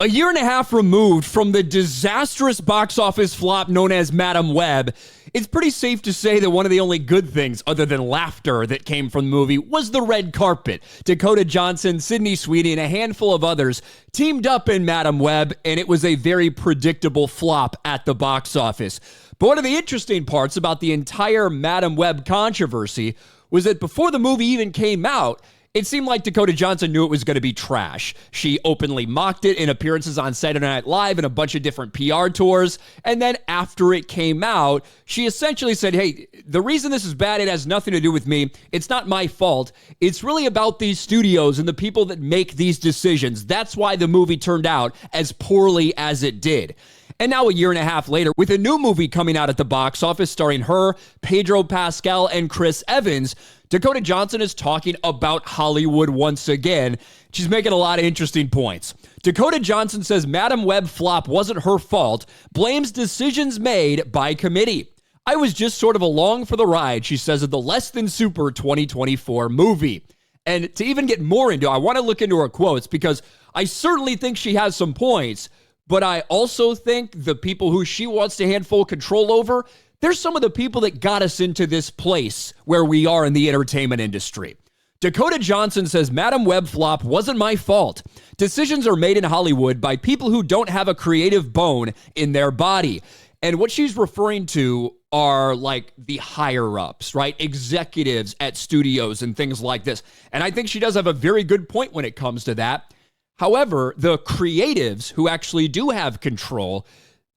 A year and a half removed from the disastrous box office flop known as Madam Web, it's pretty safe to say that one of the only good things, other than laughter, that came from the movie was the red carpet. Dakota Johnson, Sydney Sweeney, and a handful of others teamed up in Madam Web, and it was a very predictable flop at the box office. But one of the interesting parts about the entire Madam Web controversy was that before the movie even came out, it seemed like Dakota Johnson knew it was going to be trash. She openly mocked it in appearances on Saturday Night Live and a bunch of different PR tours. And then after it came out, she essentially said, hey, the reason this is bad, it has nothing to do with me. It's not my fault. It's really about these studios and the people that make these decisions. That's why the movie turned out as poorly as it did. And now a year and a half later, with a new movie coming out at the box office starring her, Pedro Pascal, and Chris Evans, Dakota Johnson is talking about Hollywood once again. She's making a lot of interesting points. Dakota Johnson says Madam Web flop wasn't her fault, blames decisions made by committee. I was just sort of along for the ride, she says, of the Less Than Super 2024 movie. And to even get more into it, I want to look into her quotes because I certainly think she has some points, but I also think the people who she wants to hand full control over, they're some of the people that got us into this place where we are in the entertainment industry. Dakota Johnson says Madam Web flop wasn't my fault. Decisions are made in Hollywood by people who don't have a creative bone in their body. And what she's referring to are like the higher ups, right? Executives at studios and things like this. And I think she does have a very good point when it comes to that. However, the creatives who actually do have control,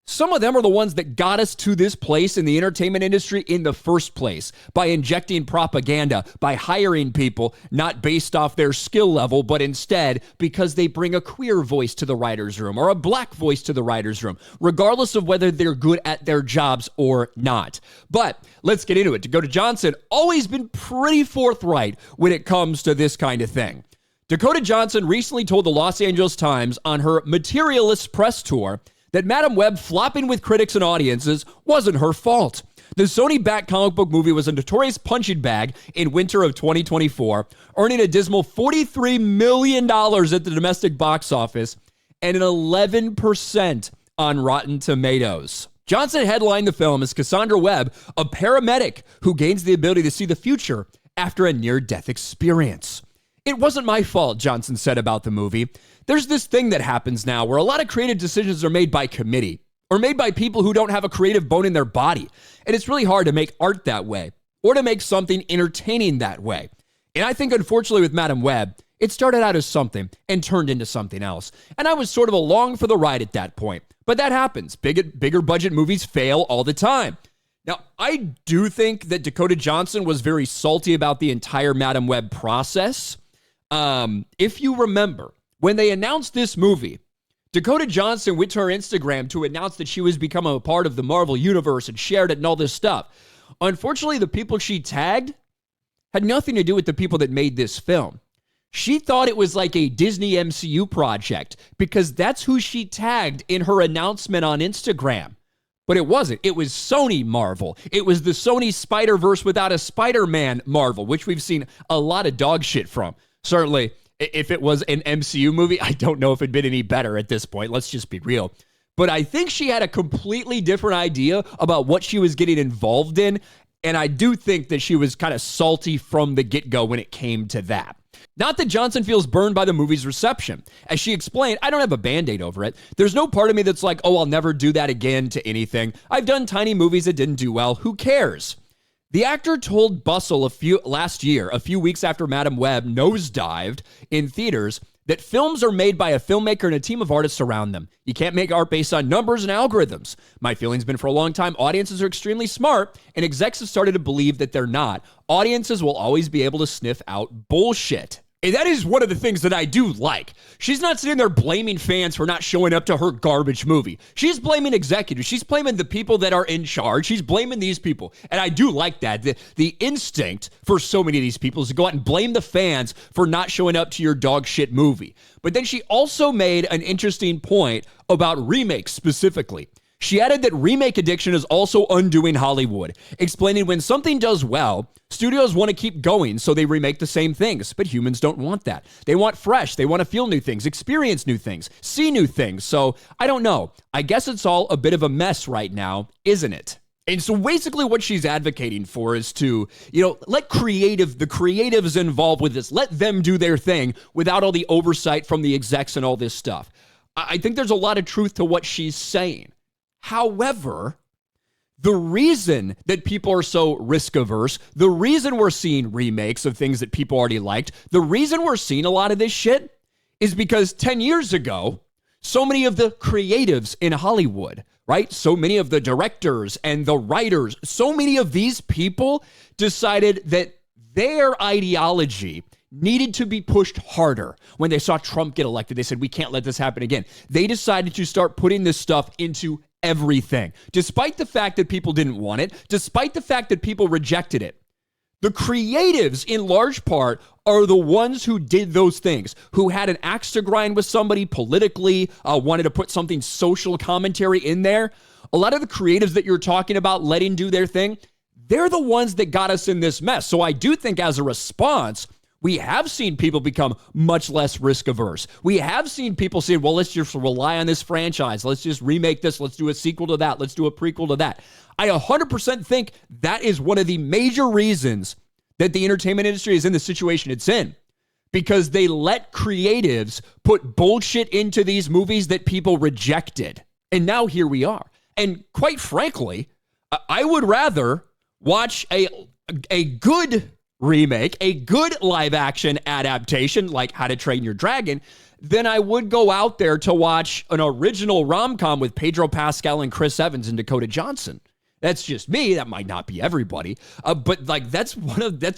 some of them are the ones that got us to this place in the entertainment industry in the first place by injecting propaganda, by hiring people not based off their skill level, but instead because they bring a queer voice to the writer's room or a black voice to the writer's room, regardless of whether they're good at their jobs or not. But let's get into it. Dakota Johnson always been pretty forthright when it comes to this kind of thing. Dakota Johnson recently told the Los Angeles Times on her Materialist press tour that Madam Web flopping with critics and audiences wasn't her fault. The Sony-backed comic book movie was a notorious punching bag in winter of 2024, earning a dismal $43 million at the domestic box office and an 11% on Rotten Tomatoes. Johnson headlined the film as Cassandra Webb, a paramedic who gains the ability to see the future after a near-death experience. It wasn't my fault, Johnson said about the movie. There's this thing that happens now where a lot of creative decisions are made by committee or made by people who don't have a creative bone in their body. And it's really hard to make art that way or to make something entertaining that way. And I think, unfortunately, with Madam Web, it started out as something and turned into something else. And I was sort of along for the ride at that point. But that happens. Bigger budget movies fail all the time. Now, I do think that Dakota Johnson was very salty about the entire Madam Web process. If you remember, when they announced this movie, Dakota Johnson went to her Instagram to announce that she was becoming a part of the Marvel Universe and shared it and all this stuff. Unfortunately, the people she tagged had nothing to do with the people that made this film. She thought it was like a Disney MCU project because that's who she tagged in her announcement on Instagram. But it wasn't. It was Sony Marvel. It was the Sony Spider-Verse without a Spider-Man Marvel, which we've seen a lot of dog shit from. Certainly, if it was an MCU movie, I don't know if it'd been any better at this point. Let's just be real. But I think she had a completely different idea about what she was getting involved in. And I do think that she was kind of salty from the get-go when it came to that. Not that Johnson feels burned by the movie's reception. As she explained, I don't have a Band-Aid over it. There's no part of me that's like, oh, I'll never do that again to anything. I've done tiny movies that didn't do well. Who cares? The actor told Bustle last year, a few weeks after Madam Web nosedived in theaters, that films are made by a filmmaker and a team of artists around them. You can't make art based on numbers and algorithms. My feeling's been for a long time, audiences are extremely smart, and execs have started to believe that they're not. Audiences will always be able to sniff out bullshit. And that is one of the things that I do like. She's not sitting there blaming fans for not showing up to her garbage movie. She's blaming executives. She's blaming the people that are in charge. She's blaming these people. And I do like that. The instinct for so many of these people is to go out and blame the fans for not showing up to your dog shit movie. But then she also made an interesting point about remakes specifically. She added that remake addiction is also undoing Hollywood, explaining when something does well, studios want to keep going, so they remake the same things, but humans don't want that. They want fresh, they want to feel new things, experience new things, see new things, so I don't know. I guess it's all a bit of a mess right now, isn't it? And so basically what she's advocating for is to, let the creatives involved with this, let them do their thing without all the oversight from the execs and all this stuff. I think there's a lot of truth to what she's saying. However, the reason that people are so risk averse, the reason we're seeing remakes of things that people already liked, the reason we're seeing a lot of this shit is because 10 years ago, so many of the creatives in Hollywood, right? So many of the directors and the writers, so many of these people decided that their ideology needed to be pushed harder. When they saw Trump get elected, they said, we can't let this happen again. They decided to start putting this stuff into everything, despite the fact that people didn't want it, despite the fact that people rejected it. The creatives, in large part, are the ones who did those things, who had an axe to grind with somebody politically, wanted to put something social commentary in there. A lot of the creatives that you're talking about letting do their thing, they're the ones that got us in this mess. So I do think as a response, we have seen people become much less risk averse. We have seen people say, well, let's just rely on this franchise. Let's just remake this. Let's do a sequel to that. Let's do a prequel to that. I 100% think that is one of the major reasons that the entertainment industry is in the situation it's in, because they let creatives put bullshit into these movies that people rejected. And now here we are. And quite frankly, I would rather watch a good remake, a good live action adaptation like How to Train Your Dragon, than I would go out there to watch an original rom-com with Pedro Pascal and Chris Evans and Dakota Johnson. That's just me. That might not be everybody. But like that's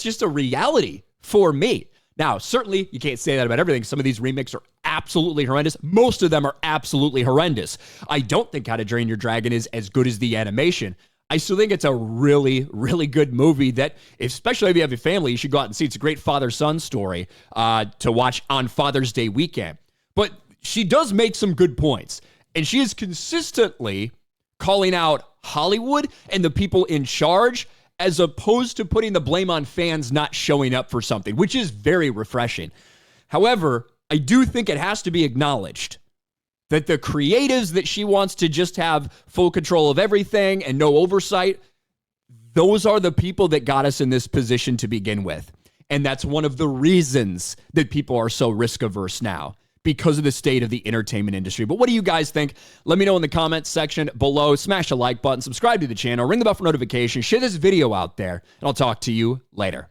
just a reality for me. Now, certainly you can't say that about everything. Some of these remakes are absolutely horrendous. Most of them are absolutely horrendous. I don't think How to Train Your Dragon is as good as the animation. I still think it's a really, really good movie that, especially if you have a family, you should go out and see. It's a great father-son story to watch on Father's Day weekend. But she does make some good points. And she is consistently calling out Hollywood and the people in charge, as opposed to putting the blame on fans not showing up for something, which is very refreshing. However, I do think it has to be acknowledged that the creatives that she wants to just have full control of everything and no oversight, those are the people that got us in this position to begin with. And that's one of the reasons that people are so risk averse now, because of the state of the entertainment industry. But what do you guys think? Let me know in the comments section below. Smash the like button, subscribe to the channel, ring the bell for notifications, share this video out there, and I'll talk to you later.